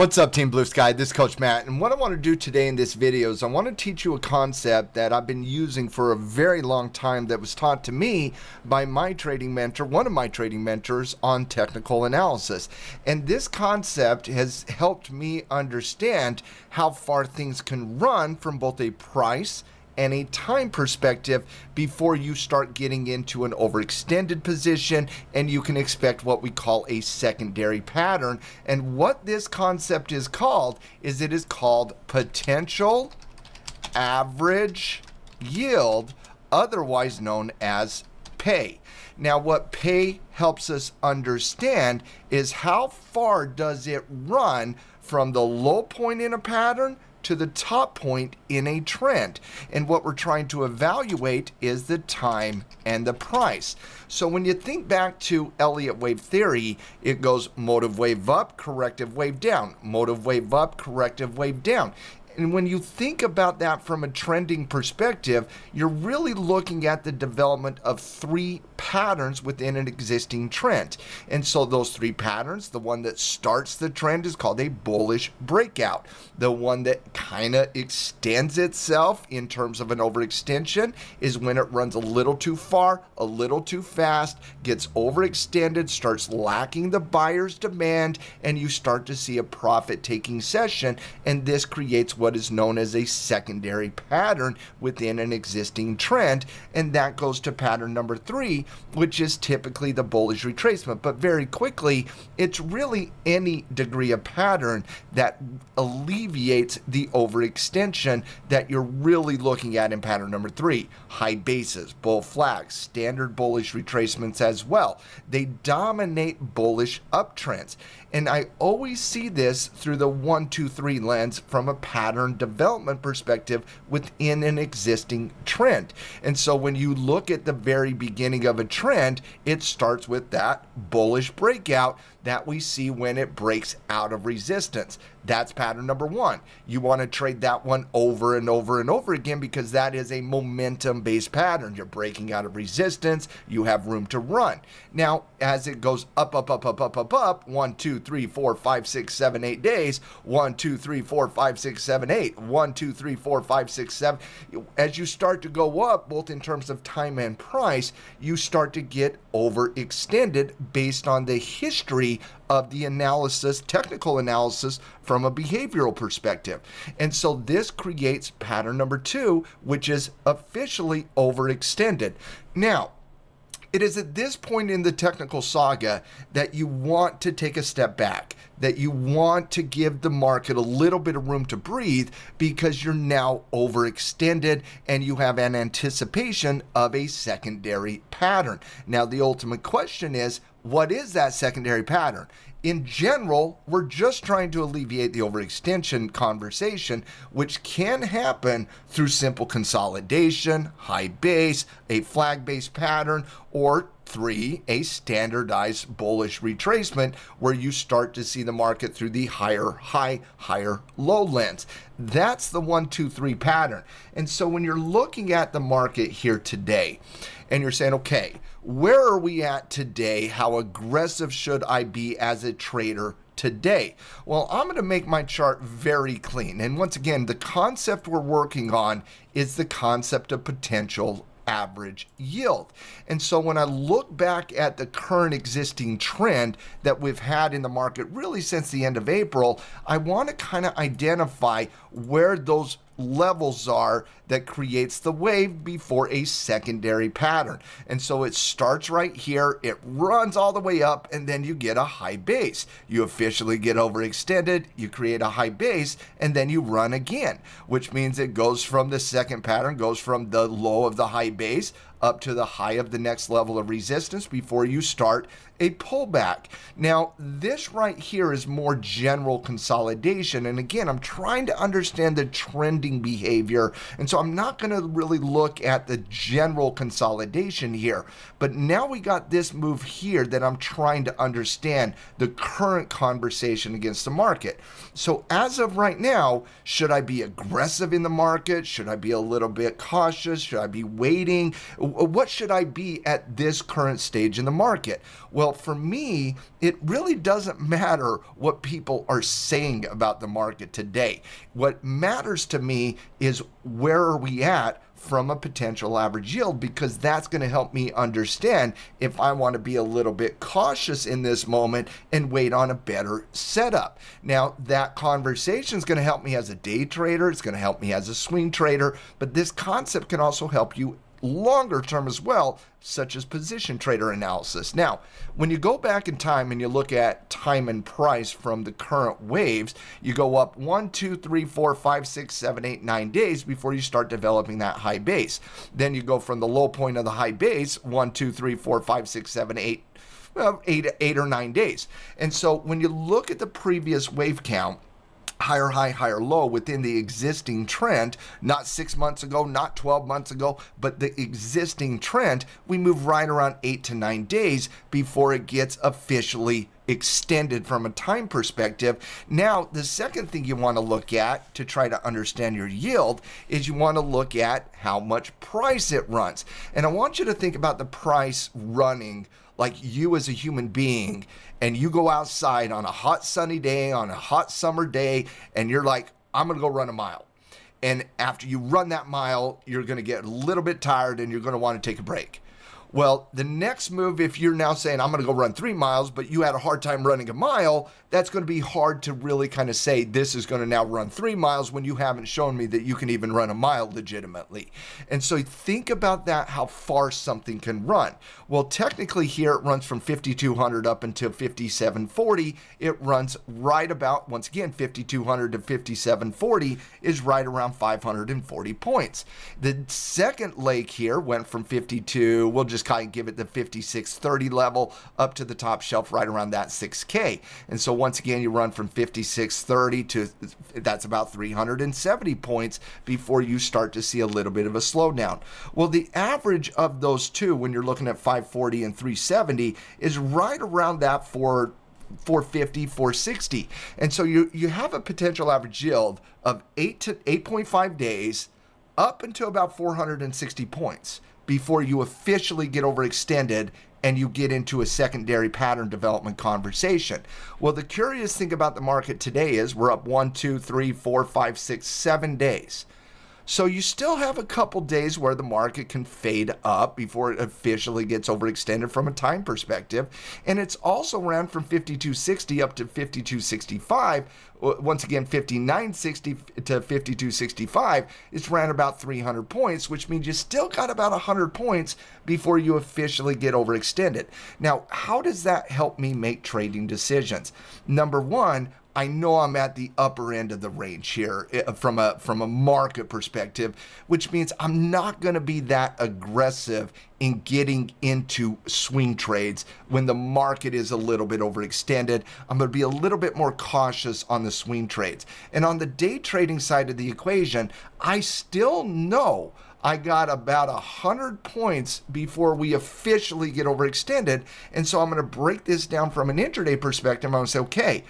What's up, Team BluSky? This is Coach Matt, and what I want to do today in this video is I want to teach you a concept that I've been using for a very long time that was taught to me by my trading mentor, one of my trading mentors on technical analysis. And this concept has helped me understand how far things can run from both a price and a time perspective before you start getting into an overextended position, and you can expect what we call a secondary pattern. And what this concept is called is it is called potential average yield, otherwise known as pay. Now, what pay helps us understand is how far does it run from the low point in a pattern to the top point in a trend. And what we're trying to evaluate is the time and the price. So when you think back to Elliott wave theory, it goes motive wave up, corrective wave down, motive wave up, corrective wave down. And when you think about that from a trending perspective, you're really looking at the development of three patterns within an existing trend. And so those three patterns, the one that starts the trend is called a bullish breakout. The one that kind of extends itself in terms of an overextension is when it runs a little too far, a little too fast, gets overextended, starts lacking the buyer's demand, and you start to see a profit-taking session. And this creates what is known as a secondary pattern within an existing trend. And that goes to pattern number three, which is typically the bullish retracement. But very quickly, it's really any degree of pattern that alleviates the overextension that you're really looking at in pattern number three. High bases, bull flags, standard bullish retracements as well. They dominate bullish uptrends. And I always see this through the 1, 2, 3 lens from a pattern development perspective within an existing trend. And so when you look at the very beginning of a trend, it starts with that bullish breakout that we see when it breaks out of resistance. That's pattern number one. You want to trade that one over and over and over again because that is a momentum-based pattern. You're breaking out of resistance. You have room to run. Now, as it goes up, 1, 2, 3, 4, 5, 6, 7, 8 days, 1, 2, 3, 4, 5, 6, 7, 8, 1, 2, 3, 4, 5, 6, 7. As you start to go up, both in terms of time and price, you start to get overextended based on the history of the analysis, technical analysis from a behavioral perspective. And so this creates pattern number two, which is officially overextended. Now, it is at this point in the technical saga that you want to take a step back, that you want to give the market a little bit of room to breathe because you're now overextended and you have an anticipation of a secondary pattern. Now, the ultimate question is, what is that secondary pattern? In general, we're just trying to alleviate the overextension conversation, which can happen through simple consolidation, high base, a flag-based pattern, or three, a standardized bullish retracement where you start to see the market through the higher high, higher low lens. That's the 1, 2, 3 pattern. And so when you're looking at the market here today and you're saying, okay, where are we at today? How aggressive should I be as a trader today? Well, I'm going to make my chart very clean. And once again, the concept we're working on is the concept of potential average yield. And so when I look back at the current existing trend that we've had in the market really since the end of April, I want to kind of identify where those levels are that creates the wave before a secondary pattern. And so it starts right here, it runs all the way up, and then you get a high base. You officially get overextended, you create a high base, and then you run again, which means it goes from the second pattern, goes from the low of the high base up to the high of the next level of resistance before you start a pullback. Now, this right here is more general consolidation. And again, I'm trying to understand the trending behavior. And so I'm not going to really look at the general consolidation here. But now we got this move here that I'm trying to understand the current conversation against the market. So as of right now, should I be aggressive in the market? Should I be a little bit cautious? Should I be waiting? What should I be at this current stage in the market? Well, for me, it really doesn't matter what people are saying about the market today. What matters to me is where are we at from a potential average yield, because that's going to help me understand if I want to be a little bit cautious in this moment and wait on a better setup. Now, that conversation is going to help me as a day trader. It's going to help me as a swing trader, but this concept can also help you longer term as well, such as position trader analysis. Now, when you go back in time and you look at time and price from the current waves, you go up 1, 2, 3, 4, 5, 6, 7, 8, 9 days before you start developing that high base. Then you go from the low point of the high base, 1, 2, 3, 4, 5, 6, 7, 8, well, 8 or 9 days. And so when you look at the previous wave count, higher high, higher low within the existing trend, not 6 months ago, not 12 months ago, but the existing trend, we move right around 8 to 9 days before it gets officially extended from a time perspective. Now, the second thing you want to look at to try to understand your yield is you want to look at how much price it runs. And I want you to think about the price running like you as a human being, and you go outside on a hot sunny day, on a hot summer day, and you're like, I'm gonna go run a mile. And after you run that mile, you're gonna get a little bit tired and you're gonna wanna take a break. Well, the next move, if you're now saying, I'm going to go run 3 miles, but you had a hard time running a mile, that's going to be hard to really kind of say, this is going to now run 3 miles when you haven't shown me that you can even run a mile legitimately. And so think about that, how far something can run. Well, technically here it runs from 5,200 up until 5,740. It runs right about, once again, 5,200 to 5,740 is right around 540 points. The second leg here went from 52, we'll just kind of give it the 5630 level up to the top shelf right around that 6K. And so once again, you run from 5630 to, that's about 370 points before you start to see a little bit of a slowdown. Well, the average of those two, when you're looking at 540 and 370, is right around that 450, 460. And so you have a potential average yield of 8 to 8.5 days up until about 460 points before you officially get overextended and you get into a secondary pattern development conversation. Well, the curious thing about the market today is we're up 1, 2, 3, 4, 5, 6, 7 days. So you still have a couple days where the market can fade up before it officially gets overextended from a time perspective. And it's also ran from 5260 up to 5265. Once again, 5960 to 5265. It's ran about 300 points, which means you still got about 100 points before you officially get overextended. Now, how does that help me make trading decisions? Number one, I know I'm at the upper end of the range here from a market perspective, which means I'm not going to be that aggressive in getting into swing trades when the market is a little bit overextended. I'm going to be a little bit more cautious on the swing trades. And on the day trading side of the equation, I still know I got about 100 points before we officially get overextended. And so I'm going to break this down from an intraday perspective. I'm going to say, okay,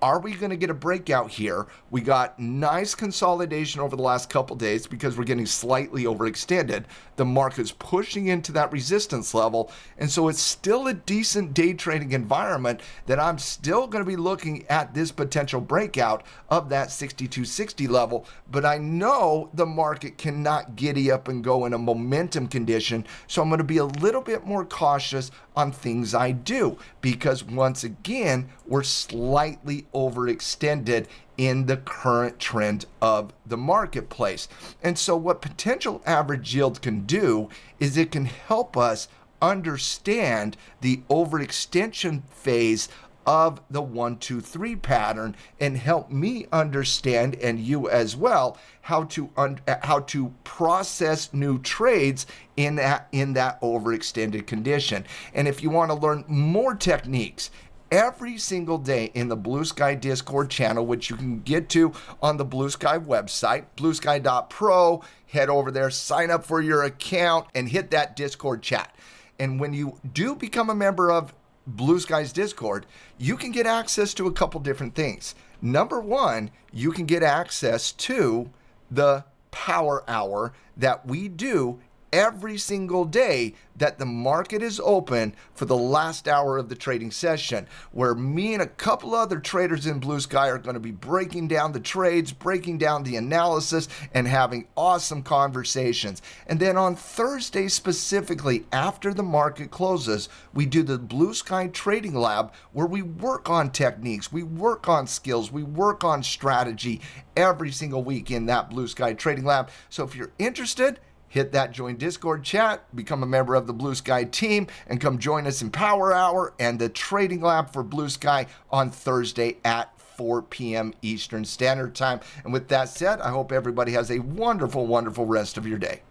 are we going to get a breakout here? We got nice consolidation over the last couple days because we're getting slightly overextended. The market's pushing into that resistance level. And so it's still a decent day trading environment that I'm still going to be looking at this potential breakout of that 6260 level. But I know the market cannot giddy up and go in a momentum condition. So I'm going to be a little bit more cautious on things I do because once again, we're slightly overextended in the current trend of the marketplace. And so what potential average yield can do is it can help us understand the overextension phase of the 1, 2, 3 pattern and help me understand, and you as well, how to process new trades in that overextended condition. And if you want to learn more techniques, every single day in the BluSky Discord channel, which you can get to on the BluSky website, bluesky.pro, head over there, sign up for your account, and hit that Discord chat. And when you do become a member of BluSky's Discord, you can get access to a couple different things. Number one, you can get access to the power hour that we do every single day that the market is open for the last hour of the trading session, where me and a couple other traders in BluSky are going to be breaking down the trades, breaking down the analysis, and having awesome conversations. And then on Thursday specifically, after the market closes, we do the BluSky Trading Lab, where we work on techniques, we work on skills, we work on strategy every single week in that BluSky Trading Lab. So if you're interested, hit that join Discord chat, become a member of the BluSky team, and come join us in Power Hour and the Trading Lab for BluSky on Thursday at 4 p.m. Eastern Standard Time. And with that said, I hope everybody has a wonderful, wonderful rest of your day.